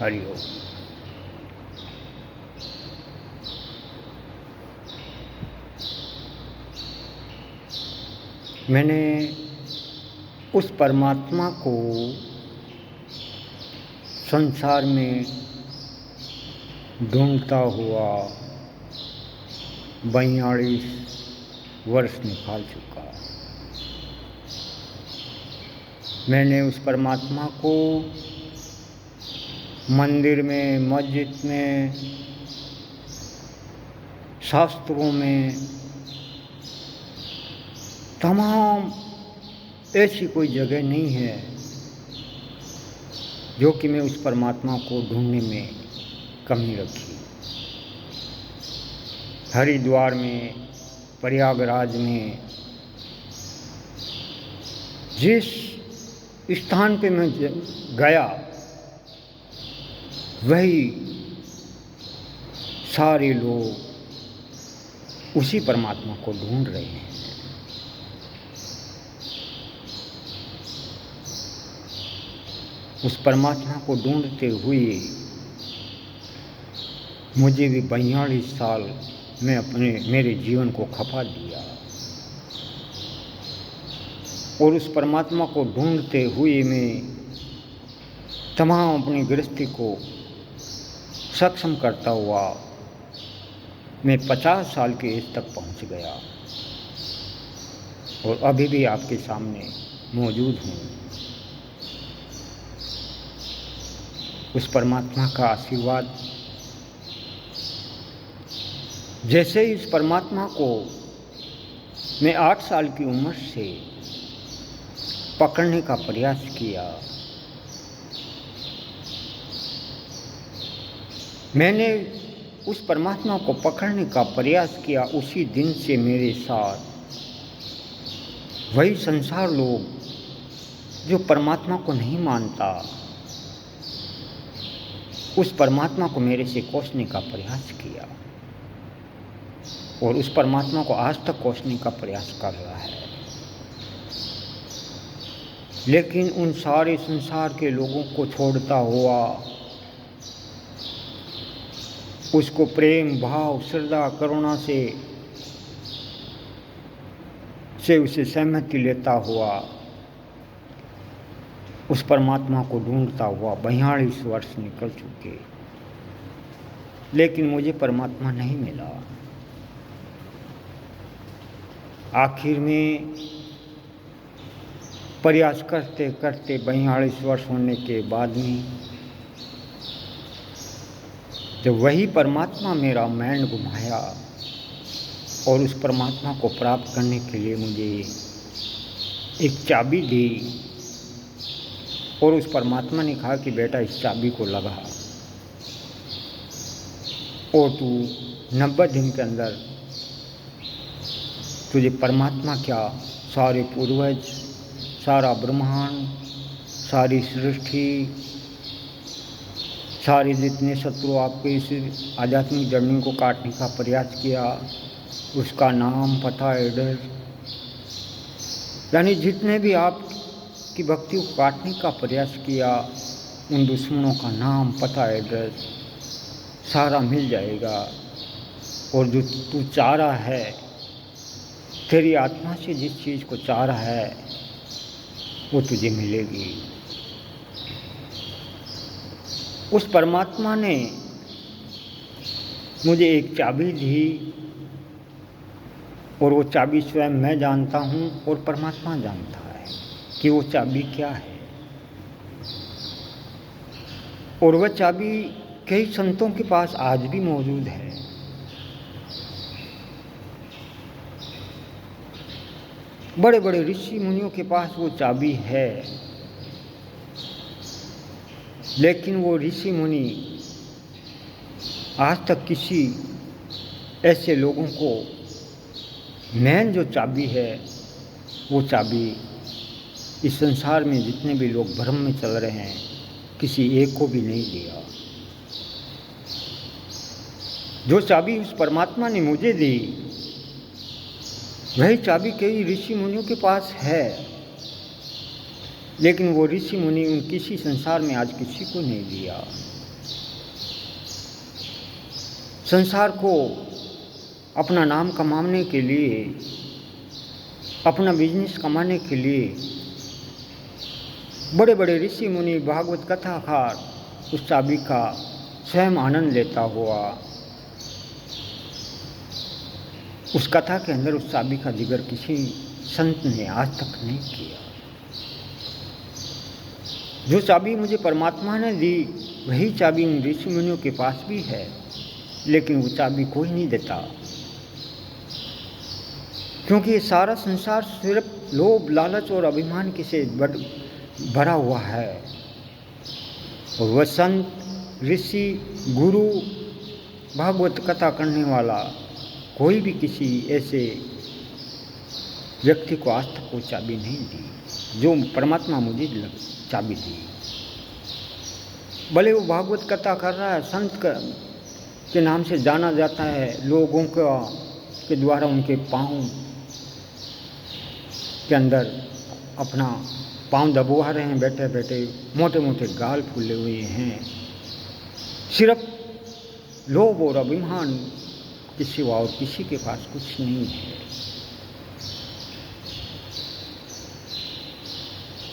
हरिओम। मैंने उस परमात्मा को संसार में ढूंढता हुआ 42 वर्ष निकाल चुका। मैंने उस परमात्मा को मंदिर में, मस्जिद में, शास्त्रों में, तमाम ऐसी कोई जगह नहीं है जो कि मैं उस परमात्मा को ढूंढने में कमी रखी। हरिद्वार में, प्रयागराज में, जिस स्थान पे मैं गया वही सारे लोग उसी परमात्मा को ढूंढ रहे हैं। उस परमात्मा को ढूंढते हुए मुझे भी 42 साल में मेरे जीवन को खपा दिया और उस परमात्मा को ढूंढते हुए मैं तमाम अपनी गृहस्थी को सक्षम करता हुआ मैं 50 साल के एज तक पहुंच गया और अभी भी आपके सामने मौजूद हूँ। उस परमात्मा का आशीर्वाद, जैसे ही इस परमात्मा को मैं 8 साल की उम्र से पकड़ने का प्रयास किया, मैंने उस परमात्मा को पकड़ने का प्रयास किया, उसी दिन से मेरे साथ वही संसार लोग जो परमात्मा को नहीं मानता, उस परमात्मा को मेरे से कोसने का प्रयास किया और उस परमात्मा को आज तक कोसने का प्रयास कर रहा है। लेकिन उन सारे संसार के लोगों को छोड़ता हुआ, उसको प्रेम भाव श्रद्धा करुणा से उसे सहमति लेता हुआ, उस परमात्मा को ढूंढता हुआ 42 वर्ष निकल चुके, लेकिन मुझे परमात्मा नहीं मिला। आखिर में प्रयास करते करते 42 वर्ष होने के बाद में जब वही परमात्मा मेरा माइंड घुमाया और उस परमात्मा को प्राप्त करने के लिए मुझे एक चाबी दी और उस परमात्मा ने कहा कि बेटा इस चाबी को लगा और तू 90 दिन के अंदर तुझे परमात्मा क्या, सारे पूर्वज, सारा ब्रह्मांड, सारी सृष्टि, सारे जितने शत्रु आपके इस आध्यात्मिक जर्नी को काटने का प्रयास किया, उसका नाम, पता, एड्रेस, यानी जितने भी आपकी भक्ति को काटने का प्रयास किया, उन दुश्मनों का नाम, पता, एड्रेस सारा मिल जाएगा और जो तू चाह रहा है, तेरी आत्मा से जिस चीज़ को चाह रहा है वो तुझे मिलेगी। उस परमात्मा ने मुझे एक चाबी दी और वो चाबी स्वयं मैं जानता हूँ और परमात्मा जानता है कि वो चाबी क्या है। और वह चाबी कई संतों के पास आज भी मौजूद है। बड़े बड़े ऋषि मुनियों के पास वो चाबी है, लेकिन वो ऋषि मुनि आज तक किसी ऐसे लोगों को मेन जो चाबी है वो चाबी इस संसार में जितने भी लोग भ्रम में चल रहे हैं किसी एक को भी नहीं दिया। जो चाबी उस परमात्मा ने मुझे दी वही चाबी कई ऋषि मुनियों के पास है, लेकिन वो ऋषि मुनि उन किसी संसार में आज किसी को नहीं दिया। संसार को अपना नाम कमाने के लिए, अपना बिजनेस कमाने के लिए बड़े बड़े ऋषि मुनि, भागवत कथाकार उस चाबी का स्वयं आनंद लेता हुआ उस कथा के अंदर उस चाबी का जिक्र किसी संत ने आज तक नहीं किया। जो चाबी मुझे परमात्मा ने दी वही चाबी उन ऋषि मुनियों के पास भी है, लेकिन वो चाबी कोई नहीं देता, क्योंकि ये सारा संसार सिर्फ लोभ, लालच और अभिमान की से भरा हुआ है। और वह संत, ऋषि, गुरु, भागवत कथा करने वाला कोई भी किसी ऐसे व्यक्ति को आज तक वो चाबी नहीं दी जो परमात्मा मुझे चाबी दी। भले वो भागवत कथा कर रहा है, संत के नाम से जाना जाता है, लोगों के द्वारा उनके पाँव के अंदर अपना पाँव दबवा रहे हैं, बैठे बैठे मोटे मोटे गाल फूले हुए हैं, सिर्फ लोभ और अभिमान के सिवा और किसी के पास कुछ नहीं है।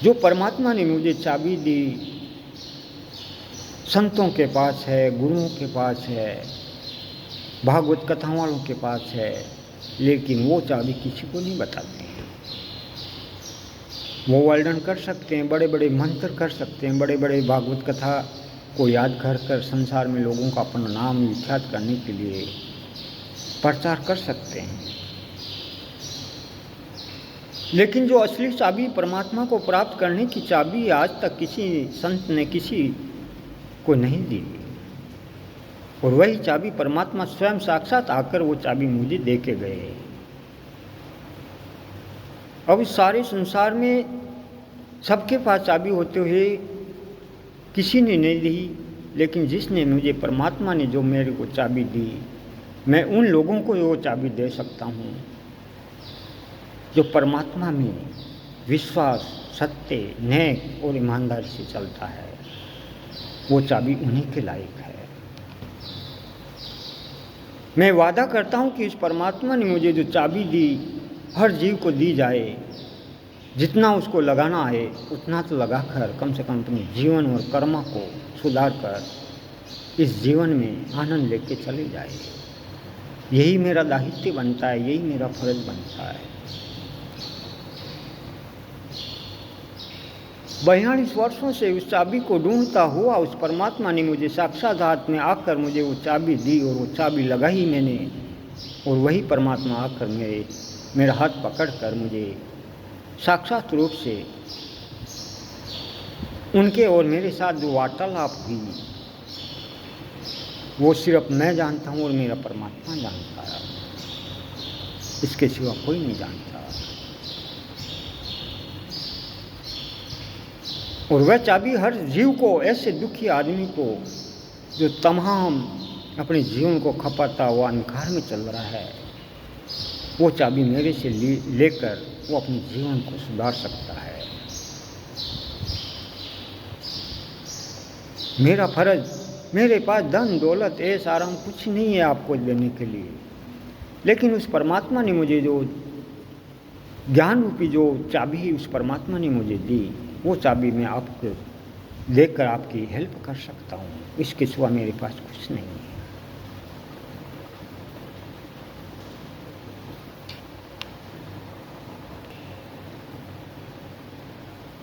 जो परमात्मा ने मुझे चाबी दी संतों के पास है, गुरुओं के पास है, भागवत कथा वालों के पास है, लेकिन वो चाबी किसी को नहीं बताते हैं। वो वर्णन कर सकते हैं, बड़े बड़े मंत्र कर सकते हैं, बड़े बड़े भागवत कथा को याद कर संसार में लोगों का अपना नाम विख्यात करने के लिए प्रचार कर सकते हैं, लेकिन जो असली चाबी परमात्मा को प्राप्त करने की चाबी आज तक किसी संत ने किसी को नहीं दी। और वही चाबी परमात्मा स्वयं साक्षात आकर वो चाबी मुझे दे के गए। अब इस सारे संसार में सबके पास चाबी होते हुए किसी ने नहीं दी, लेकिन जिसने मुझे परमात्मा ने जो मेरे को चाबी दी, मैं उन लोगों को वो चाबी दे सकता हूँ जो परमात्मा में विश्वास, सत्य, न्याय और ईमानदारी से चलता है। वो चाबी उन्हीं के लायक है। मैं वादा करता हूँ कि इस परमात्मा ने मुझे जो चाबी दी हर जीव को दी जाए, जितना उसको लगाना है उतना तो लगाकर कम से कम अपने जीवन और कर्म को सुधार कर इस जीवन में आनंद लेके चले जाए। यही मेरा दायित्व बनता है, यही मेरा फर्ज बनता है। 42 वर्षों से उस चाबी को ढूंढता हुआ उस परमात्मा ने मुझे साक्षात हाथ में आकर मुझे वो चाबी दी और वो चाबी लगाई मैंने, और वही परमात्मा आकर मेरा हाथ पकड़कर मुझे साक्षात रूप से उनके और मेरे साथ जो वार्तालाप हुई वो सिर्फ मैं जानता हूँ और मेरा परमात्मा जानता है, इसके सिवा कोई नहीं जानता। और वह चाबी हर जीव को, ऐसे दुखी आदमी को जो तमाम अपने जीवन को खपाता हुआ अंधकार में चल रहा है, वो चाबी मेरे से लेकर वो अपने जीवन को सुधार सकता है। मेरा फर्ज, मेरे पास धन दौलत ऐश आराम कुछ नहीं है आपको देने के लिए, लेकिन उस परमात्मा ने मुझे जो ज्ञान रूपी जो चाबी उस परमात्मा ने मुझे दी, वो चाबी मैं आपको देकर आपकी हेल्प कर सकता हूँ। इसके सिवा मेरे पास कुछ नहीं है।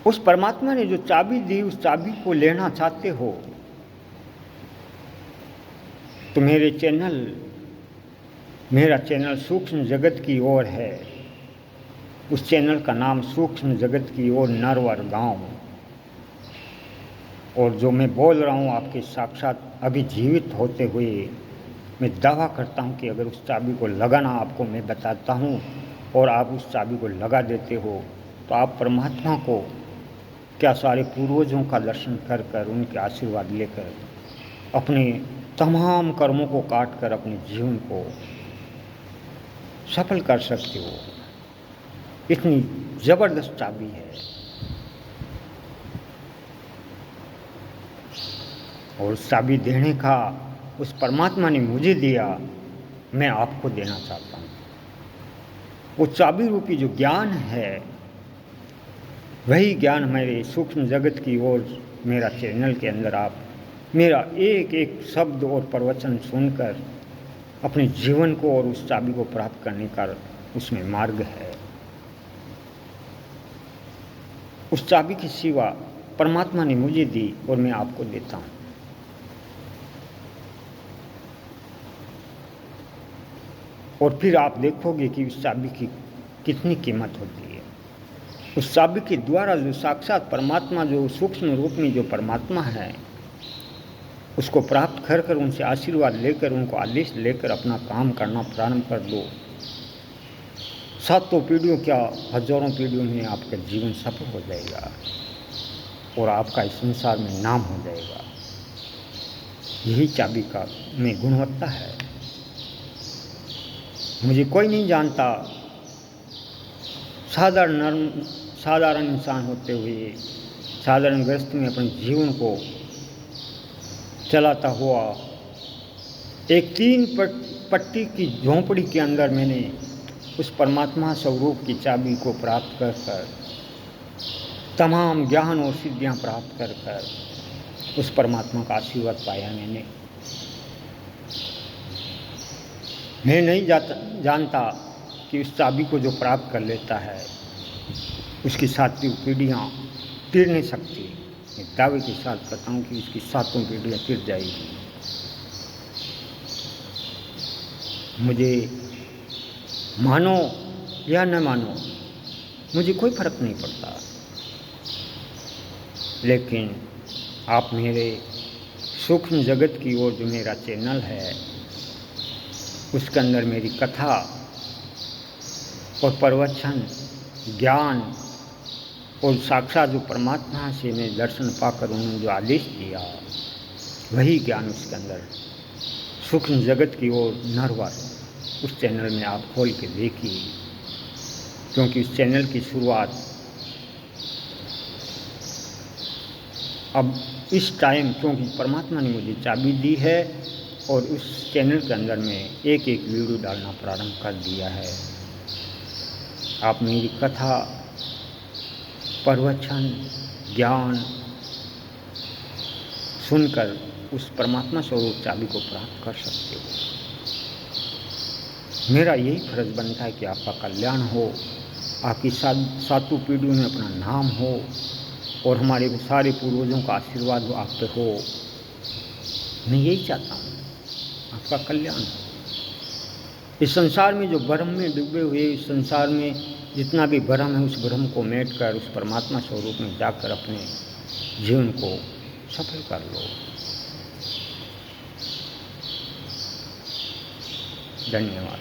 उस परमात्मा ने जो चाबी दी, उस चाबी को लेना चाहते हो तो मेरा चैनल सूक्ष्म जगत की ओर है। उस चैनल का नाम सूक्ष्म जगत की ओर नरवर गांव। और जो मैं बोल रहा हूँ आपके साक्षात अभी जीवित होते हुए मैं दावा करता हूँ कि अगर उस चाबी को लगाना आपको मैं बताता हूँ और आप उस चाबी को लगा देते हो तो आप परमात्मा को क्या सारे पूर्वजों का दर्शन कर कर उनके आशीर्वाद लेकर अपने तमाम कर्मों को काट कर अपने जीवन को सफल कर सकते हो। इतनी ज़बरदस्त चाबी है। और चाबी देने का उस परमात्मा ने मुझे दिया, मैं आपको देना चाहता हूँ। वो चाबी रूपी जो ज्ञान है, वही ज्ञान मेरे सूक्ष्म जगत की ओर मेरा चैनल के अंदर आप मेरा एक एक शब्द और प्रवचन सुनकर अपने जीवन को और उस चाबी को प्राप्त करने का उसमें मार्ग है। उस चाबी की सेवा परमात्मा ने मुझे दी और मैं आपको देता हूँ। और फिर आप देखोगे कि उस चाबी की कितनी कीमत होती है। उस चाबी के द्वारा जो साक्षात परमात्मा, जो सूक्ष्म रूप में जो परमात्मा है, उसको प्राप्त कर कर उनसे आशीर्वाद लेकर, उनको आदेश लेकर अपना काम करना प्रारंभ कर दो। सातों पीढ़ियों, क्या हजारों पीढ़ियों में आपका जीवन सफल हो जाएगा और आपका इस संसार में नाम हो जाएगा। यही चाबी का में गुणवत्ता है। मुझे कोई नहीं जानता, साधारण इंसान होते हुए साधारण ग्रस्त में अपने जीवन को चलाता हुआ एक 3 पट्टी की झोंपड़ी के अंदर मैंने उस परमात्मा स्वरूप की चाबी को प्राप्त कर कर तमाम ज्ञान और सिद्धियां प्राप्त कर कर उस परमात्मा का आशीर्वाद पाया। मैं नहीं जानता कि उस चाबी को जो प्राप्त कर लेता है उसकी 7 पीढ़ियाँ तिर नहीं सकती। मैं दावे के साथ कहता हूँ कि इसकी 7 पीढ़ियाँ तिर जाएगी। मुझे मानो या न मानो, मुझे कोई फर्क नहीं पड़ता, लेकिन आप मेरे सूक्ष्म जगत की ओर जो मेरा चैनल है, उसके अंदर मेरी कथा और प्रवचन, ज्ञान और साक्षात जो परमात्मा से मैं दर्शन पाकर उन्होंने जो आदेश दिया, वही ज्ञान उसके अंदर सूक्ष्म जगत की ओर नरवर उस चैनल में आप खोल के देखिए। क्योंकि उस चैनल की शुरुआत अब इस टाइम, क्योंकि परमात्मा ने मुझे चाबी दी है और उस चैनल के अंदर में एक एक वीडियो डालना प्रारंभ कर दिया है। आप मेरी कथा, प्रवचन, ज्ञान सुनकर उस परमात्मा स्वरूप चाबी को प्राप्त कर सकते हो। मेरा यही फर्ज बनता है कि आपका कल्याण हो, आपकी 7 पीढ़ियों में अपना नाम हो और हमारे सारे पूर्वजों का आशीर्वाद हो, आप पे हो। मैं यही चाहता हूँ, आपका कल्याण हो। इस संसार में जो भ्रम में डूबे हुए, इस संसार में जितना भी भ्रम है, उस भ्रम को मेट कर उस परमात्मा स्वरूप में जाकर अपने जीवन को सफल कर लो। धन्यवाद।